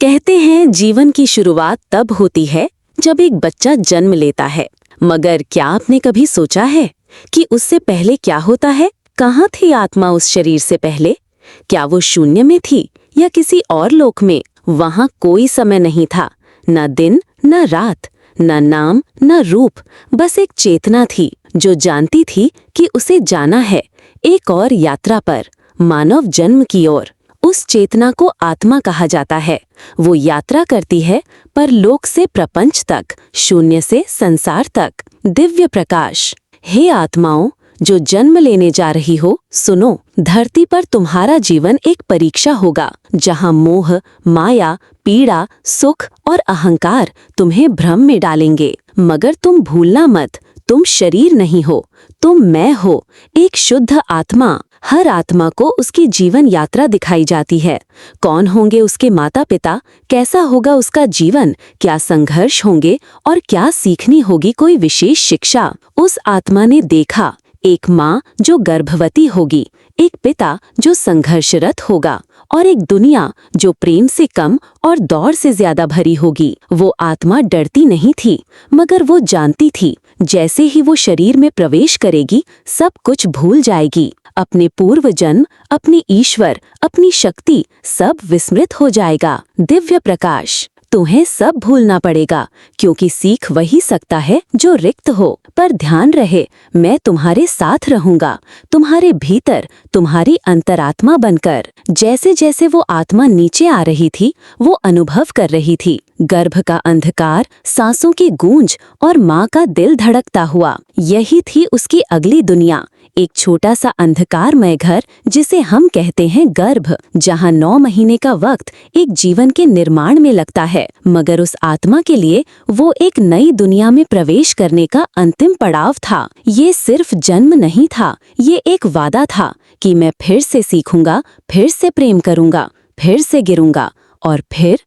कहते हैं जीवन की शुरुआत तब होती है जब एक बच्चा जन्म लेता है। मगर क्या आपने कभी सोचा है कि उससे पहले क्या होता है? कहाँ थी आत्मा उस शरीर से पहले? क्या वो शून्य में थी या किसी और लोक में? वहाँ कोई समय नहीं था, न दिन न रात, न नाम न रूप, बस एक चेतना थी जो जानती थी कि उसे जाना है एक और यात्रा पर, मानव जन्म की ओर। उस चेतना को आत्मा कहा जाता है। वो यात्रा करती है परलोक से प्रपंच तक, शून्य से संसार तक। दिव्य प्रकाश। हे आत्माओं जो जन्म लेने जा रही हो, सुनो, धरती पर तुम्हारा जीवन एक परीक्षा होगा, जहां मोह, माया, पीड़ा, सुख और अहंकार तुम्हें भ्रम में डालेंगे। मगर तुम भूलना मत, तुम शरीर नहीं हो, तुम मैं हो, एक शुद्ध आत्मा। हर आत्मा को उसकी जीवन यात्रा दिखाई जाती है। कौन होंगे उसके माता पिता, कैसा होगा उसका जीवन, क्या संघर्ष होंगे और क्या सीखनी होगी कोई विशेष शिक्षा। उस आत्मा ने देखा एक माँ जो गर्भवती होगी, एक पिता जो संघर्षरत होगा और एक दुनिया जो प्रेम से कम और दौड़ से ज्यादा भरी होगी। वो आत्मा डरती नहीं थी, मगर वो जानती थी जैसे ही वो शरीर में प्रवेश करेगी सब कुछ भूल जाएगी। अपने पूर्व जन्म, अपने ईश्वर, अपनी शक्ति, सब विस्मृत हो जाएगा। दिव्य प्रकाश। तुम्हें सब भूलना पड़ेगा, क्योंकि सीख वही सकता है जो रिक्त हो। पर ध्यान रहे, मैं तुम्हारे साथ रहूंगा, तुम्हारे भीतर, तुम्हारी अंतरात्मा बनकर। जैसे जैसे वो आत्मा नीचे आ रही थी, वो अनुभव कर रही थी गर्भ का अंधकार, सांसों की गूंज और माँ का दिल धड़कता हुआ। यही थी उसकी अगली दुनिया, एक छोटा सा अंधकारमय घर जिसे हम कहते हैं गर्भ, जहाँ 9 महीने का वक्त एक जीवन के निर्माण में लगता है। मगर उस आत्मा के लिए वो एक नई दुनिया में प्रवेश करने का अंतिम पड़ाव था। ये सिर्फ जन्म नहीं था, ये एक वादा था कि मैं फिर से सीखूंगा, फिर से प्रेम करूंगा, फिर से गिरूंगा और फिर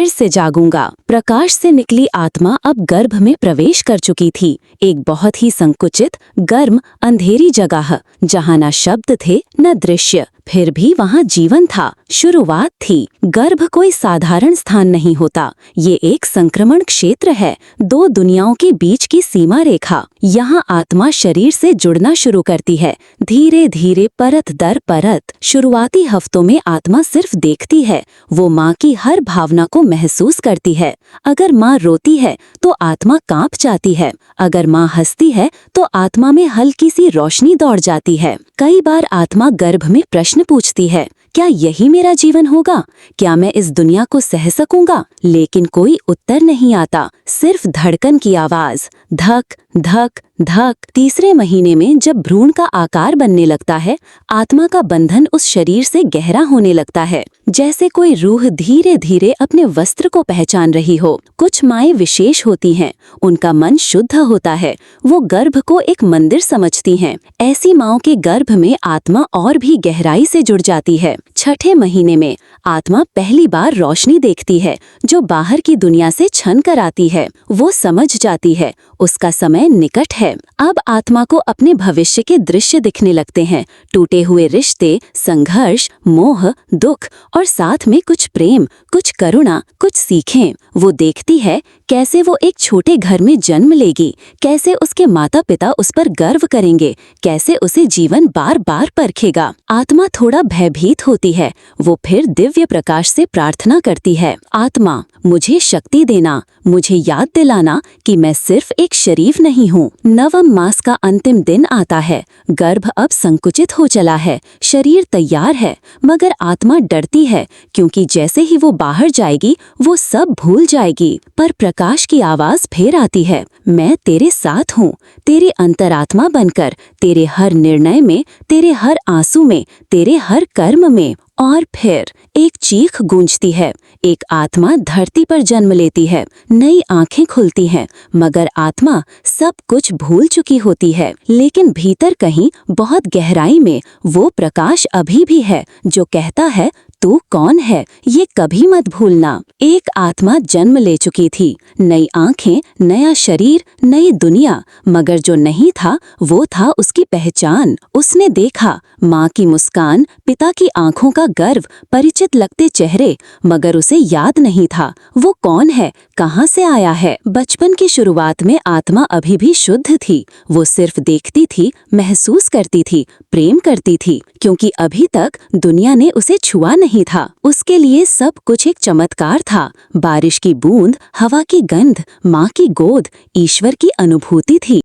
से जागूंगा। प्रकाश से निकली आत्मा अब गर्भ में प्रवेश कर चुकी थी, एक बहुत ही संकुचित, गर्म, अंधेरी जगह, जहां न शब्द थे न दृश्य, फिर भी वहां जीवन था, शुरुआत थी। गर्भ कोई साधारण स्थान नहीं होता, ये एक संक्रमण क्षेत्र है, 2 दुनियाओं के बीच की सीमा रेखा। यहाँ आत्मा शरीर से जुड़ना शुरू करती है, धीरे धीरे, परत दर परत। शुरुआती हफ्तों में आत्मा सिर्फ देखती है, वो माँ की हर भावना को महसूस करती है। अगर माँ रोती है तो आत्मा कांप जाती है, अगर माँ हंसती है तो आत्मा में हल्की सी रोशनी दौड़ जाती है। कई बार आत्मा गर्भ में प्रश्न पूछती है, क्या यही मेरा जीवन होगा? क्या मैं इस दुनिया को सह सकूंगा? लेकिन कोई उत्तर नहीं आता, सिर्फ धड़कन की आवाज, धक धक धक। तीसरे महीने में जब भ्रूण का आकार बनने लगता है, आत्मा का बंधन उस शरीर से गहरा होने लगता है, जैसे कोई रूह धीरे धीरे अपने वस्त्र को पहचान रही हो। कुछ माएँ विशेष होती हैं, उनका मन शुद्ध होता है, वो गर्भ को एक मंदिर समझती हैं। ऐसी माँओं के गर्भ में आत्मा और भी गहराई से जुड़ जाती है। छठे महीने में आत्मा पहली बार रोशनी देखती है, जो बाहर की दुनिया से छन कर आती है। वो समझ जाती है उसका समय निकट है। अब आत्मा को अपने भविष्य के दृश्य दिखने लगते हैं, टूटे हुए रिश्ते, संघर्ष, मोह, दुख और साथ में कुछ प्रेम, कुछ करुणा, कुछ सीखें। वो देखती है कैसे वो एक छोटे घर में जन्म लेगी, कैसे उसके माता पिता उस पर गर्व करेंगे, कैसे उसे जीवन बार बार परखेगा। आत्मा थोड़ा भयभीत होती है, वो फिर दिव्य प्रकाश से प्रार्थना करती है, आत्मा मुझे शक्ति देना, मुझे याद दिलाना कि मैं सिर्फ एक शरीर नहीं हूँ। नवम मास का अंतिम दिन आता है, गर्भ अब संकुचित हो चला है, शरीर तैयार है, मगर आत्मा डरती है, क्योंकि जैसे ही वो बाहर जाएगी वो सब भूल जाएगी। पर प्रकाश की आवाज फिर आती है, मैं तेरे साथ हूँ, तेरी अंतरात्मा बनकर, तेरे हर निर्णय में, तेरे हर आंसू में, तेरे हर कर्म में। और फिर एक चीख गूंजती है, एक आत्मा धरती पर जन्म लेती है, नई आंखें खुलती हैं, मगर आत्मा सब कुछ भूल चुकी होती है। लेकिन भीतर कहीं बहुत गहराई में वो प्रकाश अभी भी है, जो कहता है तू कौन है ये कभी मत भूलना। एक आत्मा जन्म ले चुकी थी, नई आंखें, नया शरीर, नई दुनिया, मगर जो नहीं था वो था उसकी पहचान। उसने देखा माँ की मुस्कान, पिता की आंखों का गर्व, परिचित लगते चेहरे, मगर उसे याद नहीं था वो कौन है, कहाँ से आया है। बचपन की शुरुआत में आत्मा अभी भी शुद्ध थी। वो सिर्फ देखती थी, महसूस करती थी, प्रेम करती थी, क्योंकि अभी तक दुनिया ने उसे छुआ नहीं था। उसके लिए सब कुछ एक चमत्कार था। बारिश की बूंद, हवा की गंध, माँ की गोद, ईश्वर की अनुभूति थी।